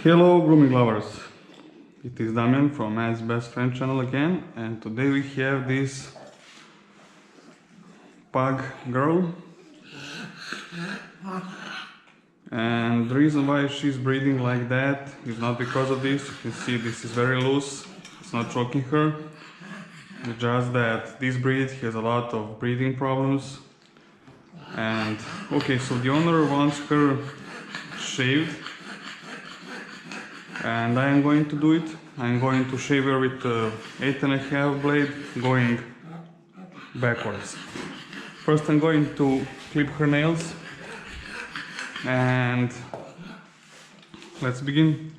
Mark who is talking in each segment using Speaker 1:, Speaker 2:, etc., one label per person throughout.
Speaker 1: Hello grooming lovers, it is Damian from Man's Best Friend channel again, and today we have this pug girl, and the reason why she's breathing like that is not because of this. You see, this is very loose, it's not choking her, it's just that this breed has a lot of breathing problems. And okay, so the owner wants her shaved, and I am going to do it. I'm going to shave her with 8.5 blade going backwards. First I'm going to clip her nails, and let's begin.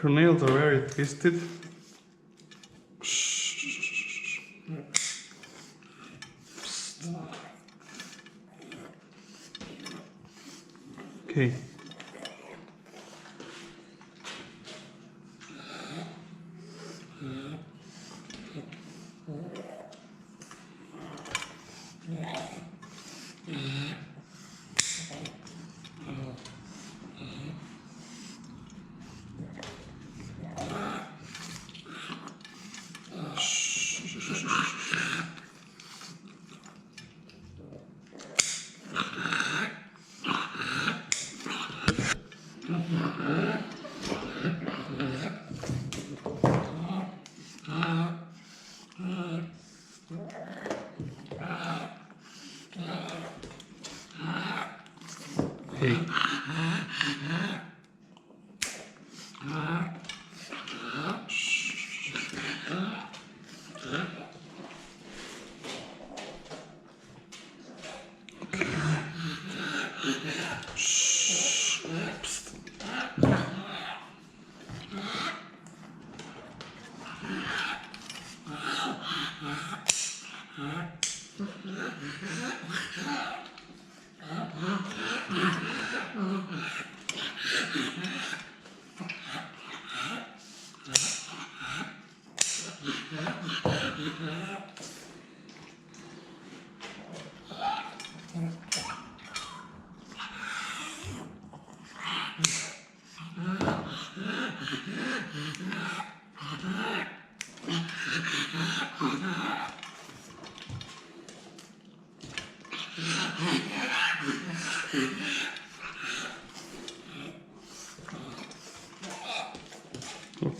Speaker 1: Her nails are very twisted. Okay. Hey.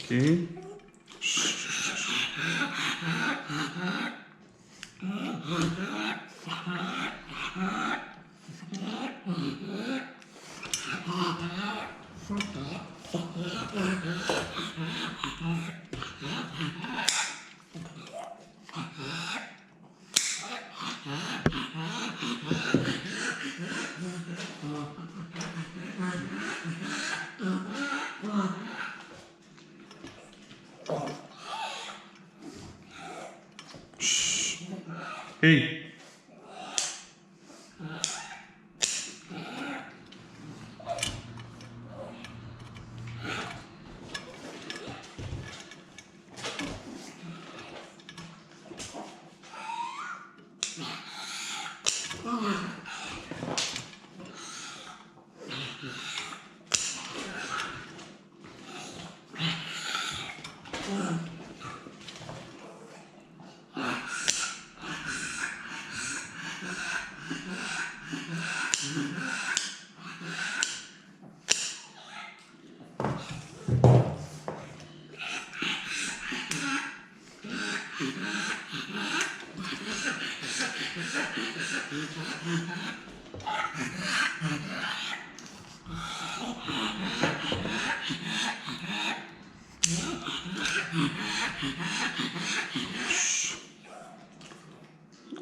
Speaker 1: Okay. Hey.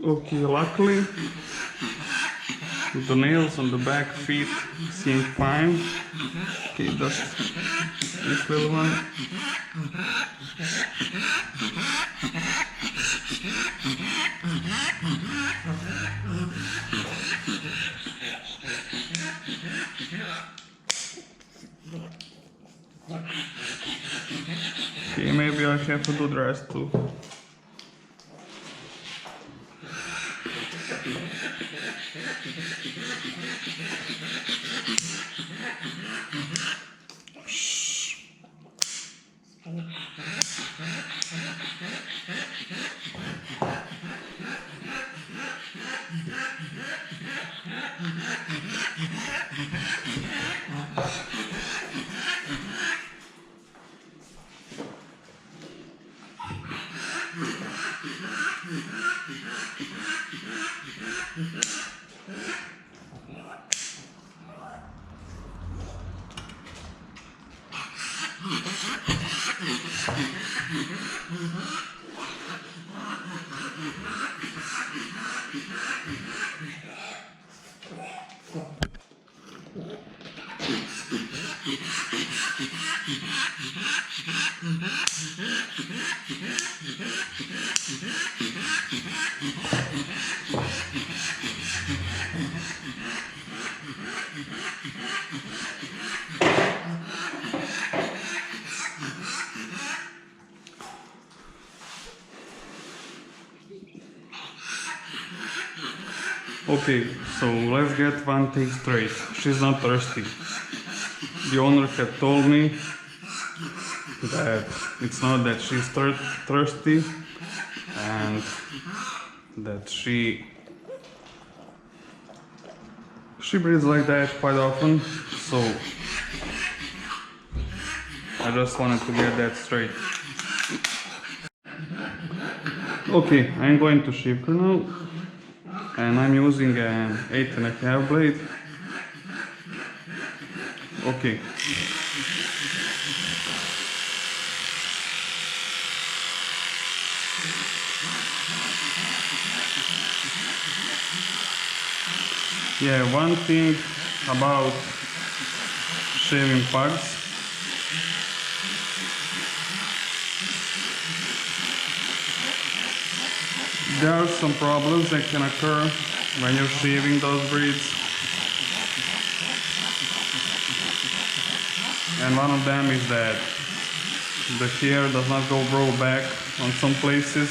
Speaker 1: Okay, luckily the nails on the back feet seem fine. Okay, just this little one. Okay, maybe I have to do the rest too. Okay, so let's get one thing straight. She's not thirsty. The owner had told me that it's not that she's thirsty and that she breathes like that quite often, so I just wanted to get that straight. Okay, I'm going to shave her now, and I'm using an 8.5 blade. Okay. Yeah, one thing about shaving pugs, there are some problems that can occur when you're shaving those breeds. And one of them is that the hair does not grow back on some places.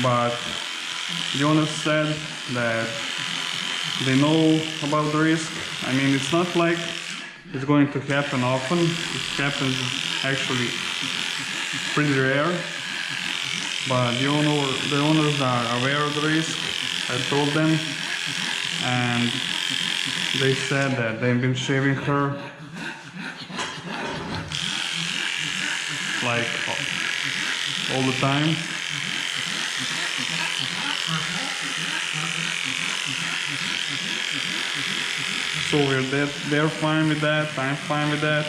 Speaker 1: But the owner said that they know about the risk. I mean, it's not like it's going to happen often. It happens actually pretty rare. But the owners are aware of the risk. I told them, and they said that they've been shaving her like all the time. So they're fine with that, I'm fine with that.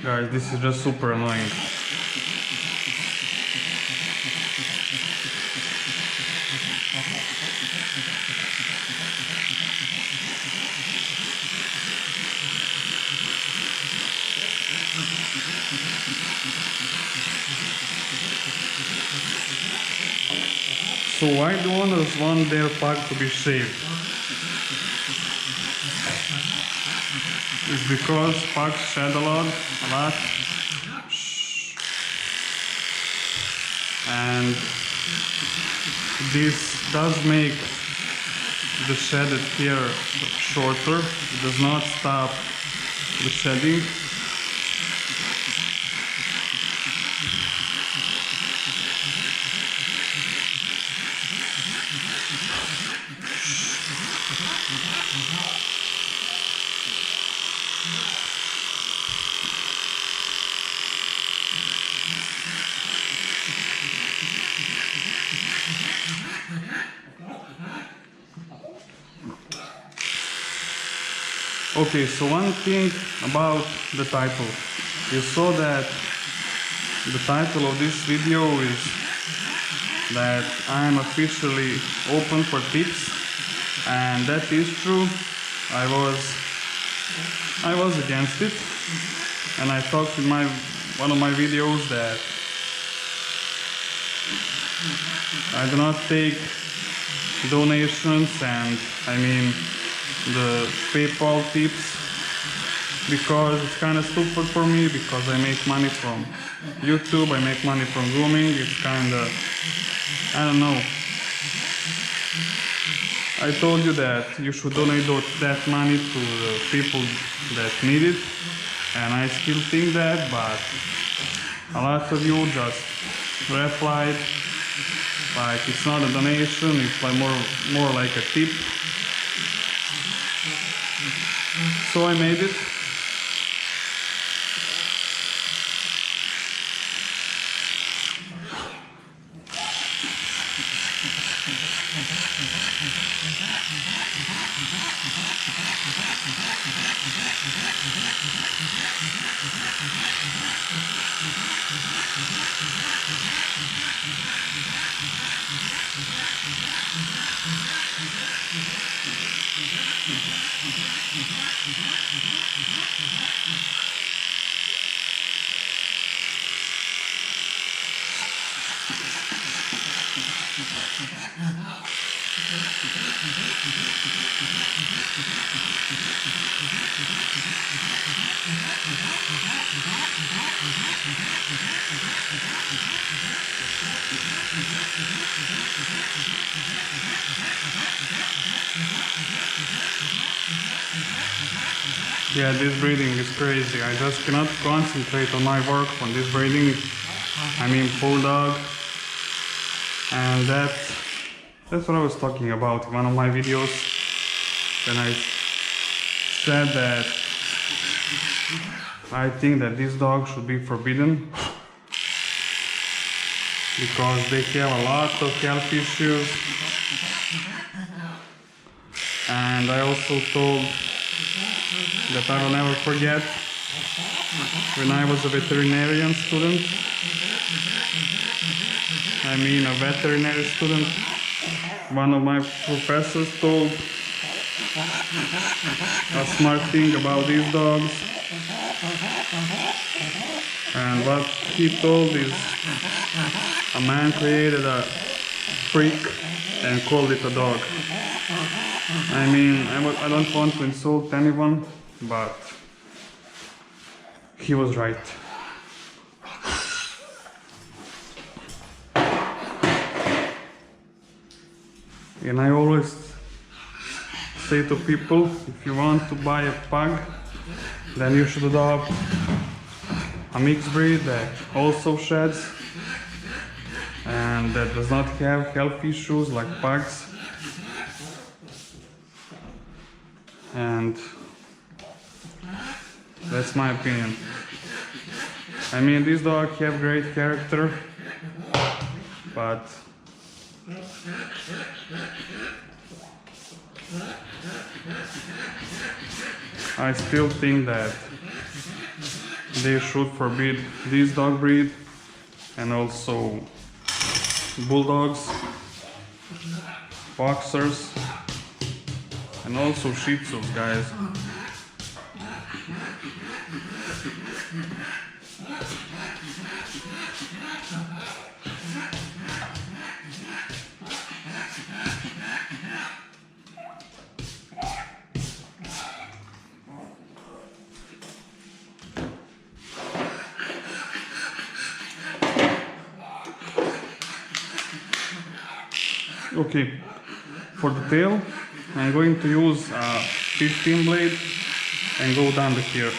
Speaker 1: Guys, this is just super annoying. So why do owners want their pug to be shaved? It's because pugs shed a lot. And this does make the shedded hair shorter. It does not stop the shedding. Okay, so one thing about the title. You saw that the title of this video is that I'm officially open for tips, and that is true. I was against it, and I talked in one of my videos that I do not take donations and I mean the PayPal tips because it's kind of stupid for me because I make money from YouTube, I make money from grooming, it's kind of, I don't know. I told you that you should donate that money to the people that need it, and I still think that, but a lot of you just replied like it's not a donation, it's like more like a tip. So I made it. Yeah, this breeding is crazy. I just cannot concentrate on my work on this breeding. I mean bulldog. And that's what I was talking about in one of my videos. When I said that I think that this dog should be forbidden because they have a lot of health issues. And I also told that I will never forget when I was a veterinarian student. I mean a veterinary student. One of my professors told a smart thing about these dogs. And what he told is a man created a freak and called it a dog. I mean, I don't want to insult anyone, but he was right. And I always say to people, if you want to buy a pug, then you should adopt a mixed breed that also sheds and that does not have health issues like pugs. And that's my opinion. I mean, these dogs have great character, but I still think that they should forbid this dog breed and also bulldogs, boxers, and also Shih Tzus, guys. Okay, for the tail, I'm going to use a 15 blade and go down to here.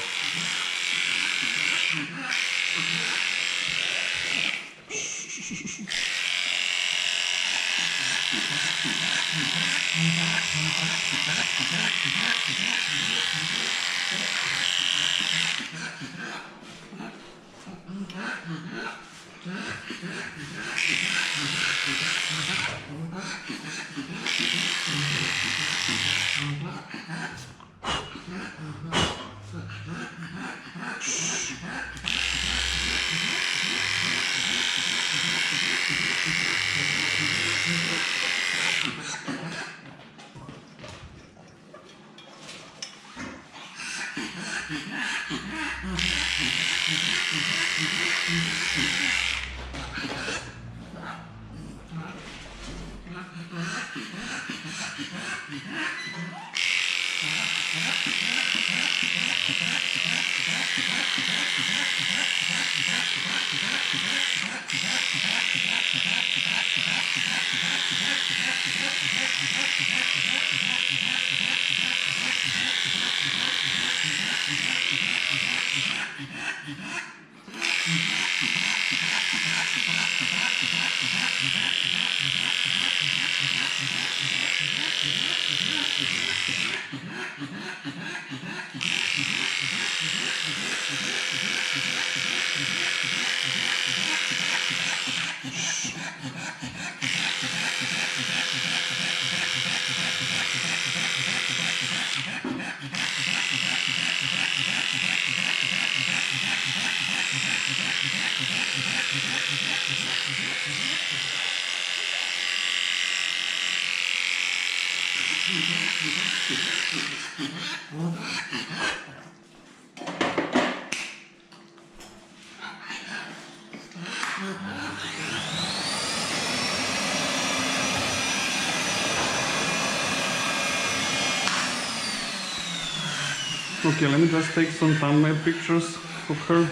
Speaker 1: Okay, let me just take some thumbnail pictures of her.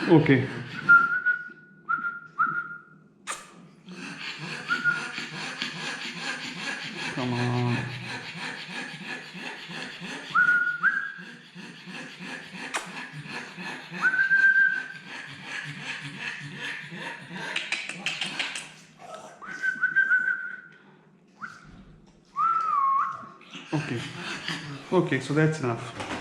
Speaker 1: Okay. Come on. Okay. Okay, so that's enough.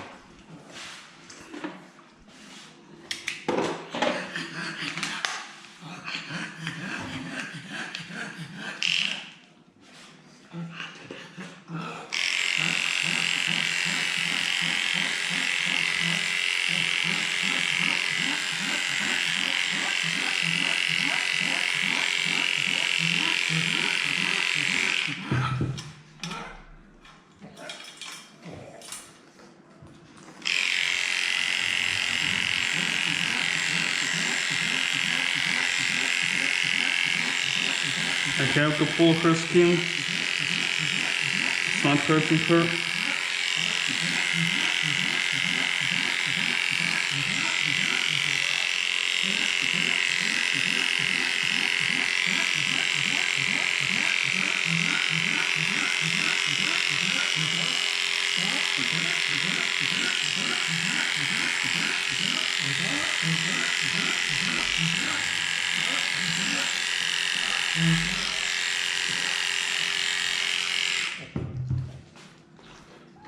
Speaker 1: I have to pull her skin. It's not hurting her.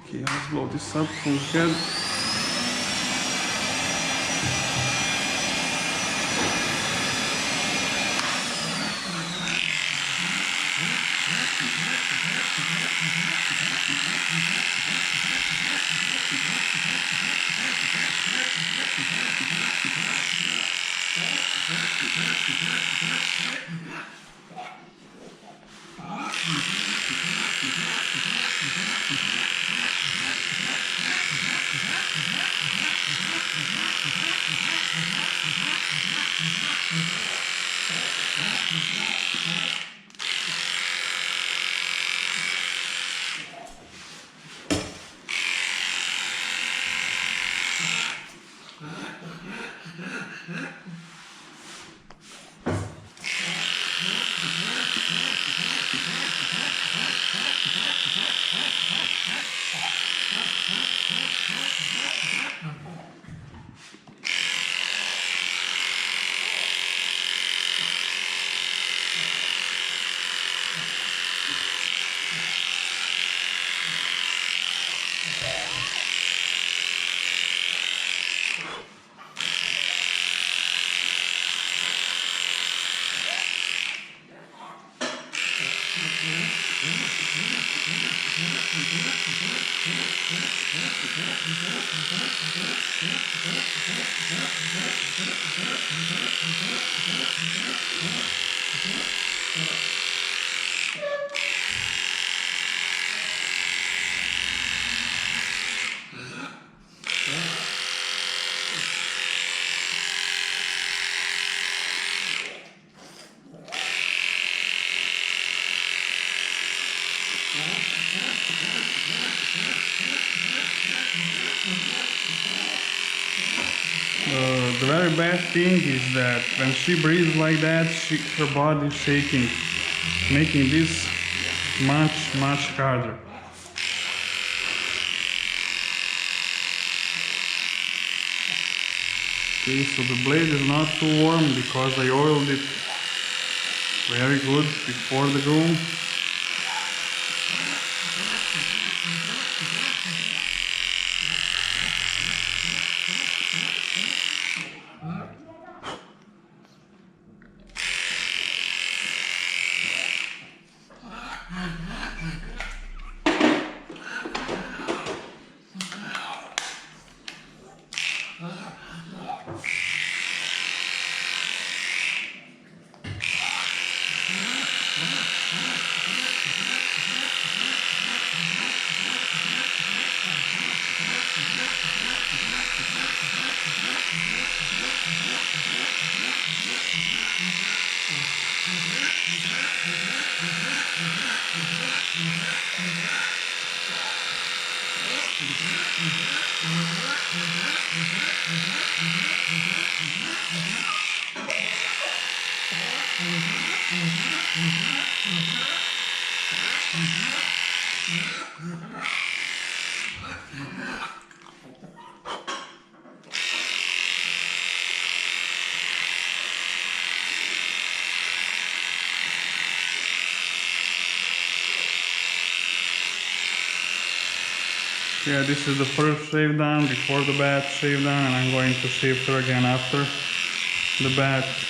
Speaker 1: Okay, let's blow this up from the head. The very bad thing is that when she breathes like that, her body is shaking, making this much harder. Okay, so the blade is not too warm because I oiled it very good before the groom. Yeah, this is the first shave done before the bath shave done, and I'm going to shave her again after the bath.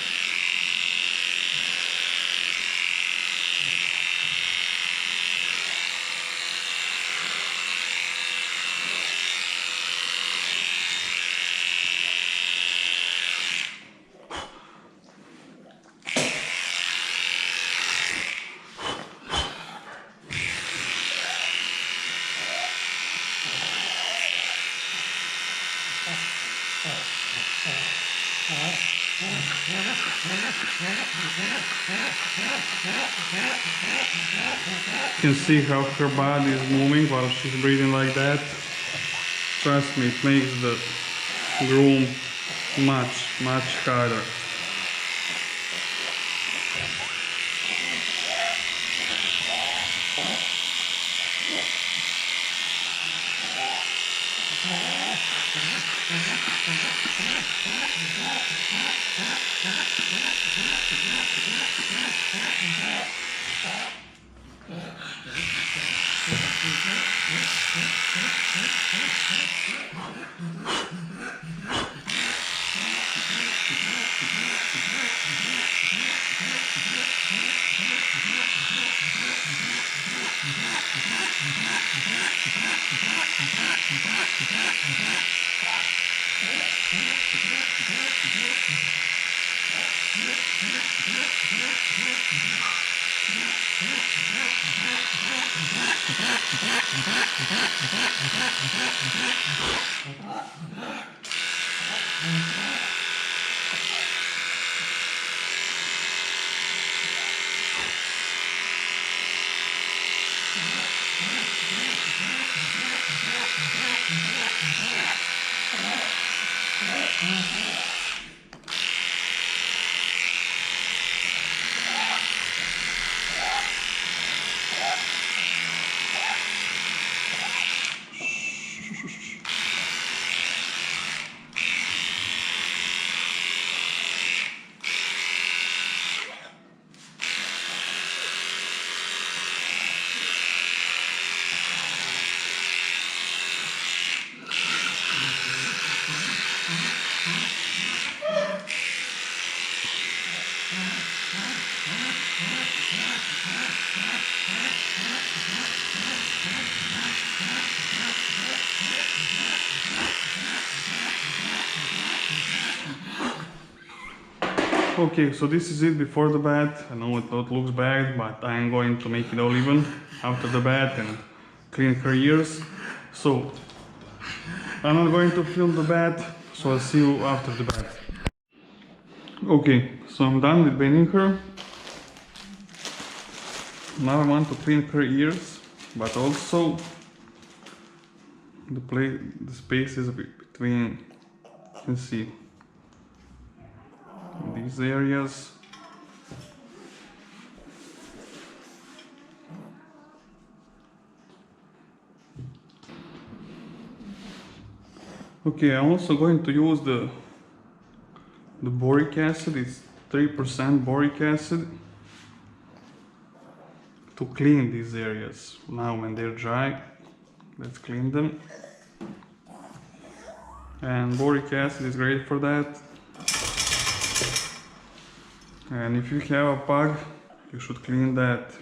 Speaker 1: You can see how her body is moving while she's breathing like that. Trust me, it makes the groom much harder. Okay, so this is it before the bath. I know it looks bad, but I'm going to make it all even after the bath and clean her ears. So I'm not going to film the bath, so I'll see you after the bath. Okay, so I'm done with bathing her. Now I want to clean her ears, but also the spaces between, you can see these areas. Okay, I'm also going to use the boric acid. It's 3% boric acid to clean these areas. Now when they're dry, let's clean them. And boric acid is great for that. And if you have a pug, you should clean that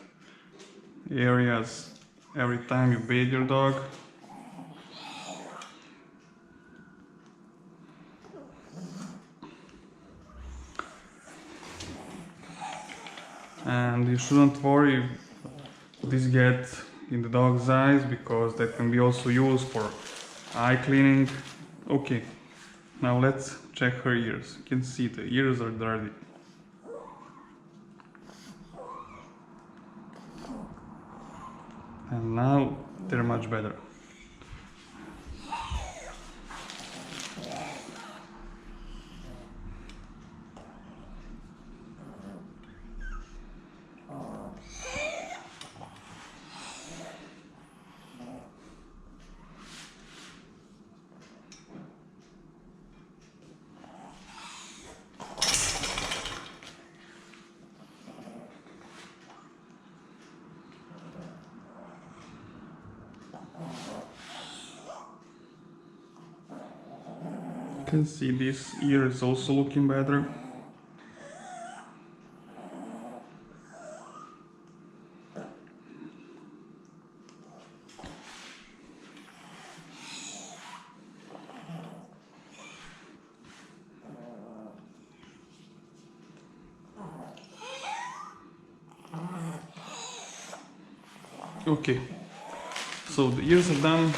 Speaker 1: areas every time you bathe your dog. And you shouldn't worry if this gets in the dog's eyes, because that can be also used for eye cleaning. Okay, now let's check her ears. You can see the ears are dirty. And now they're much better. You can see this ear is also looking better. Okay, so the ears are done.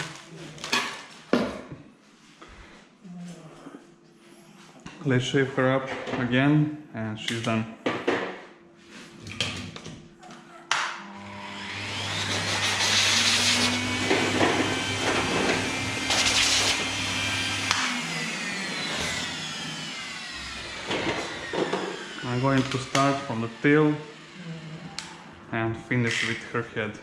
Speaker 1: Let's shave her up again, and she's done. I'm going to start from the tail and finish with her head.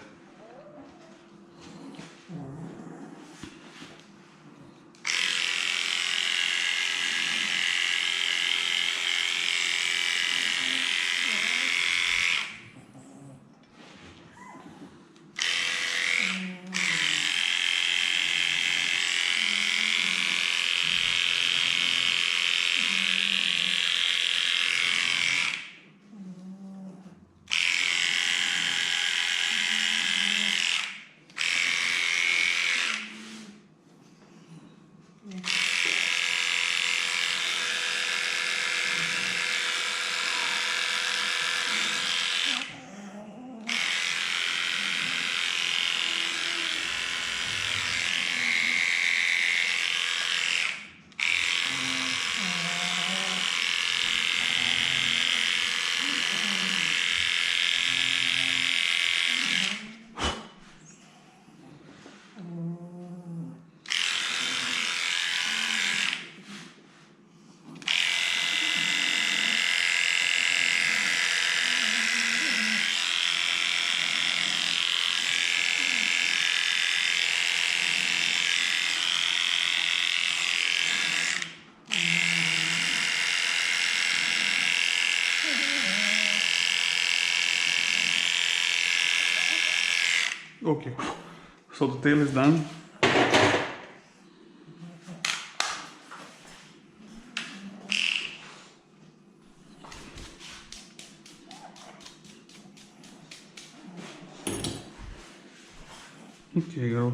Speaker 1: Okay, so the tail is done. Okay, girl.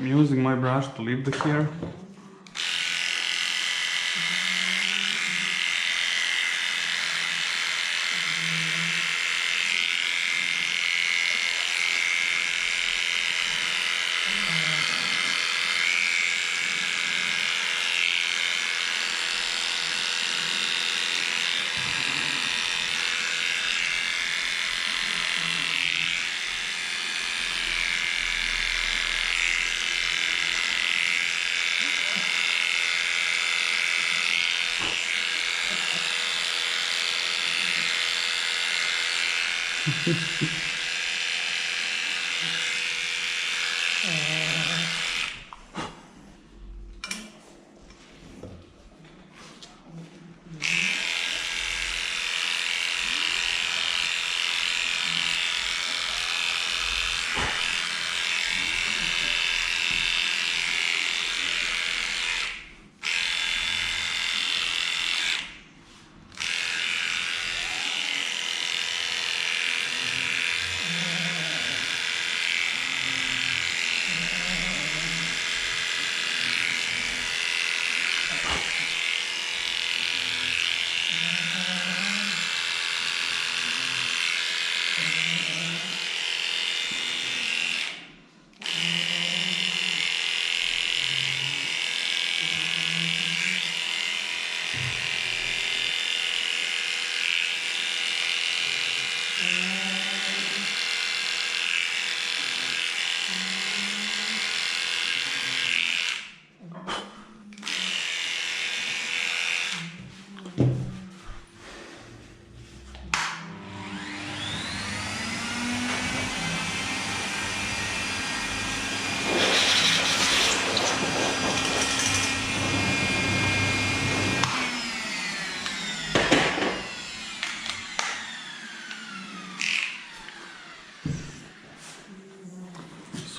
Speaker 1: I'm using my brush to lift the hair.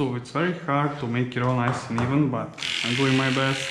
Speaker 1: So it's very hard to make it all nice and even, but I'm doing my best.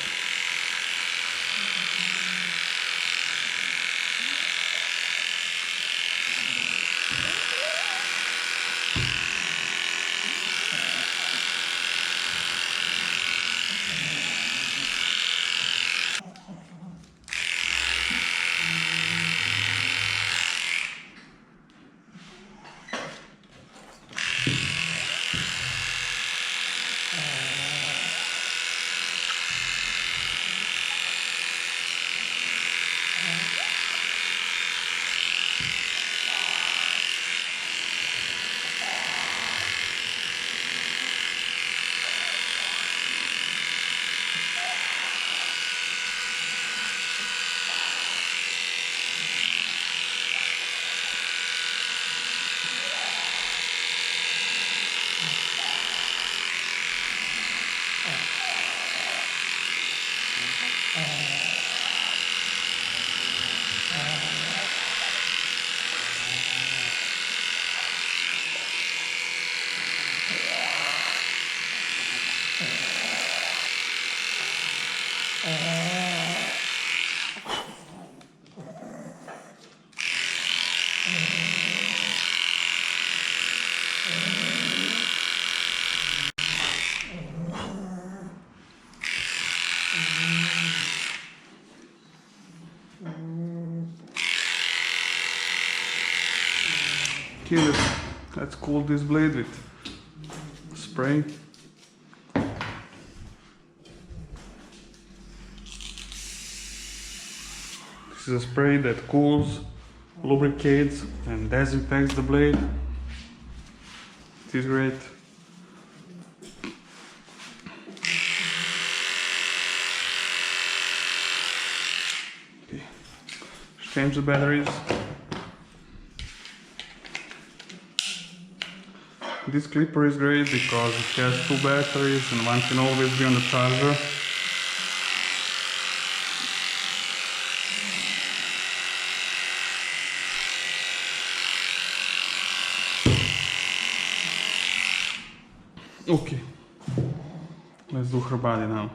Speaker 1: Okay, let's cool this blade with spray. This is a spray that cools, lubricates and disinfects the blade. It is great. Okay. Change the batteries. This clipper is great because it has two batteries and one can always be on the charger. Okay, let's do her body now.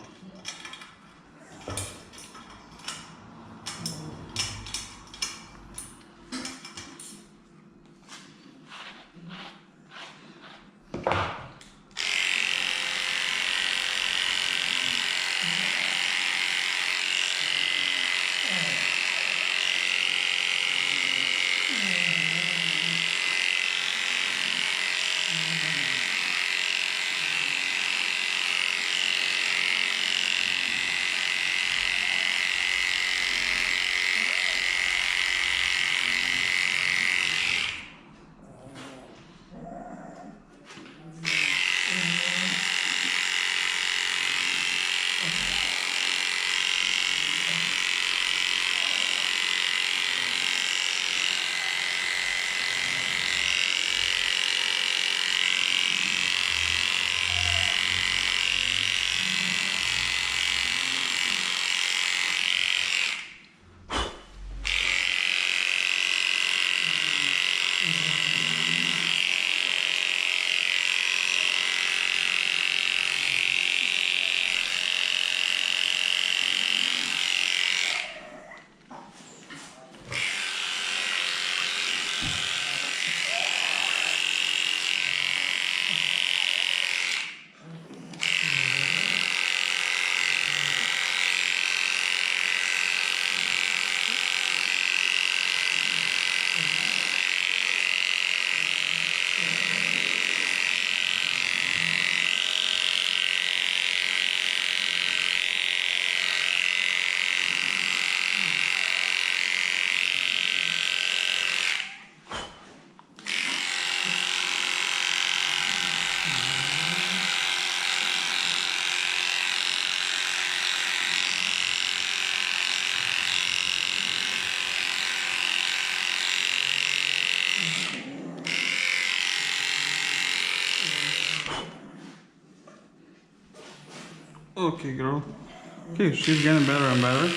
Speaker 1: Okay, girl. Okay, she's getting better and better.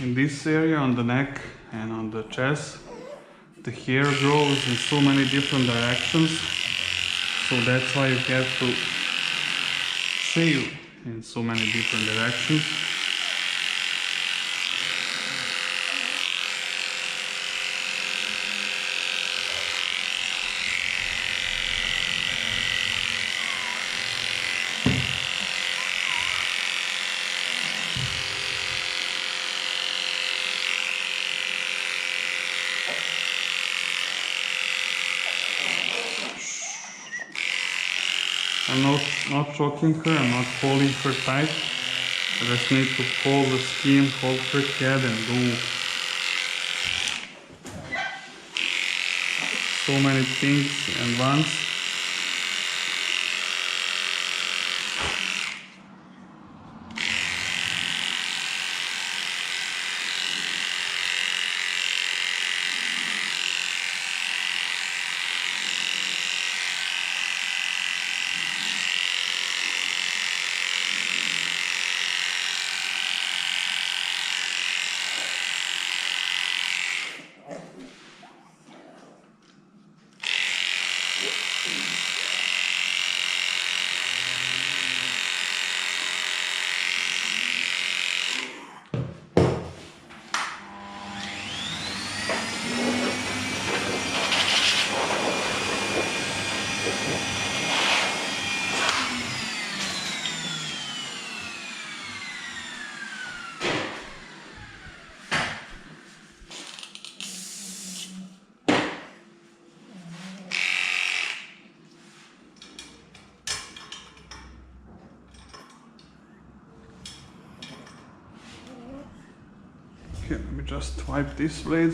Speaker 1: In this area on the neck and on the chest, the hair grows in so many different directions, so that's why you have to shave in so many different directions. I'm not choking her, I'm not holding her tight. I just need to hold the skin, hold her head and do so many things at once. just wipe this blade.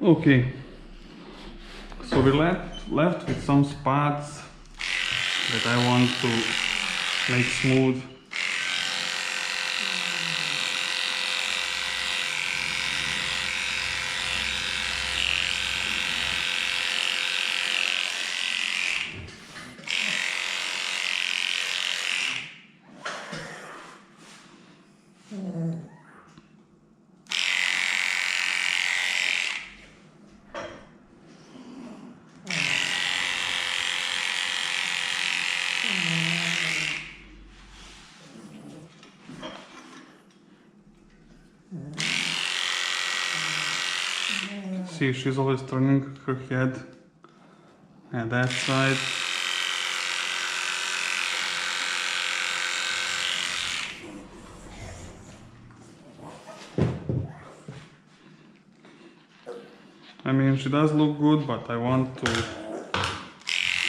Speaker 1: Okay, so we're left with some spots that I want to make smooth. See, she's always turning her head at that side. I mean, she does look good, but I want to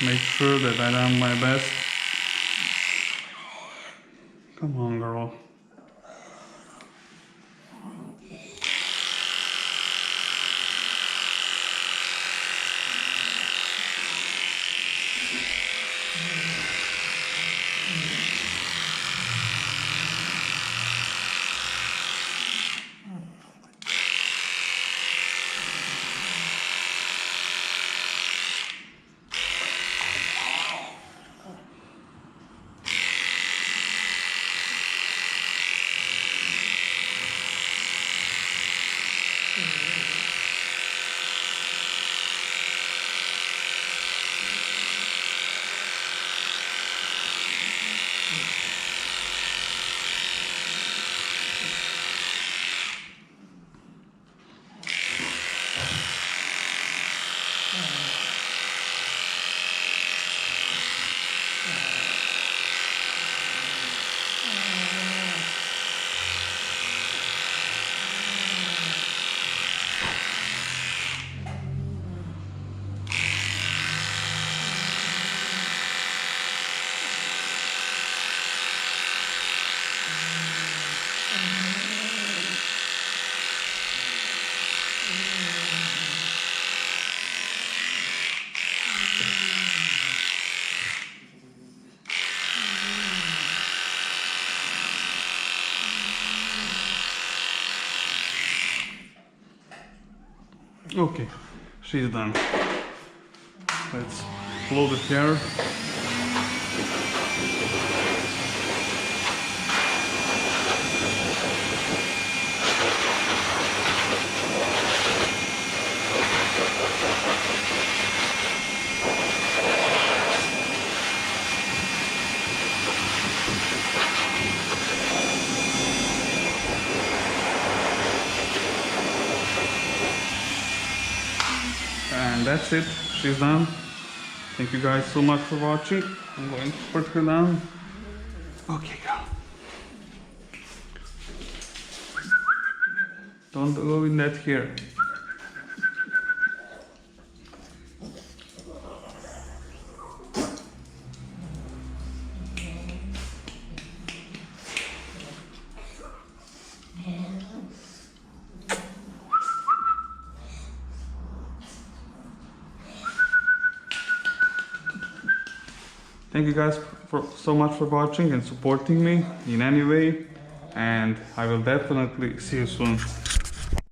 Speaker 1: make sure that I done my best. Come on, girl. Okay, she's done. Let's blow the hair. And that's it, she's done. Thank you guys so much for watching. I'm going to put her down. Okay, girl. Don't go in that hair. Thank you guys so much for watching and supporting me in any way, and I will definitely see you soon.